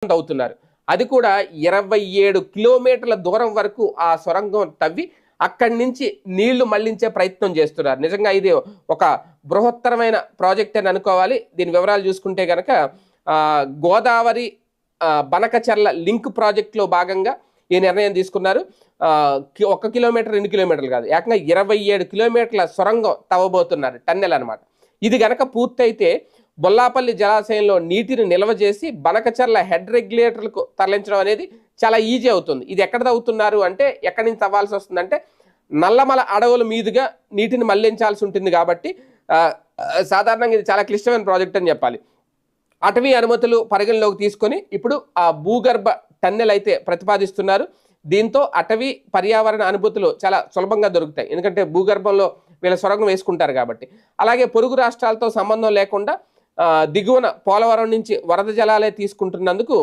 అవుతున్నారు. అది కూడా 27 కిలోమీటర్ల దూరం వరకు ఆ సొరంగం తవ్వి అక్కడి నుంచి నీళ్లు మళ్లించే ప్రయత్నం చేస్తున్నారు. నిజంగా ఇది ఒక బృహత్తరమైన ప్రాజెక్ట్ అని అనుకోవాలి. దీని వివరాలు చూసుకుంటే గనక గోదావరి బనకచర్ల లింక్ ప్రాజెక్టులో భాగంగా ఈ నిర్ణయం తీసుకున్నారు. 1 కిలోమీటర్ 2 కిలోమీటర్లు కాదు, ఏకంగా 27 కిలోమీటర్ల సొరంగం తవ్వబోతున్నారు, టన్నెల్ అనమాట. ఇది గనక పూర్తయితే బొల్లాపల్లి జలాశయంలో నీటిని నిల్వ చేసి బనకచర్ల హెడ్ రెగ్యులేటర్లకు తరలించడం అనేది చాలా ఈజీ అవుతుంది. ఇది ఎక్కడ తవ్వుతున్నారు అంటే, ఎక్కడి నుంచి తవ్వాల్సి వస్తుందంటే నల్లమల అడవుల మీదుగా నీటిని మళ్లించాల్సి ఉంటుంది. కాబట్టి సాధారణంగా ఇది చాలా క్లిష్టమైన ప్రాజెక్ట్ అని చెప్పాలి. అటవీ అనుమతులు పరిగణలోకి తీసుకొని ఇప్పుడు ఆ భూగర్భ టన్నెల్ అయితే ప్రతిపాదిస్తున్నారు. దీంతో అటవీ పర్యావరణ అనుభూతులు చాలా సులభంగా దొరుకుతాయి, ఎందుకంటే భూగర్భంలో వీళ్ళ సొరంగం వేసుకుంటారు కాబట్టి. అలాగే పొరుగు రాష్ట్రాలతో సంబంధం లేకుండా దిగువన పోలవరం నుంచి వరద జలాలే తీసుకుంటున్నందుకు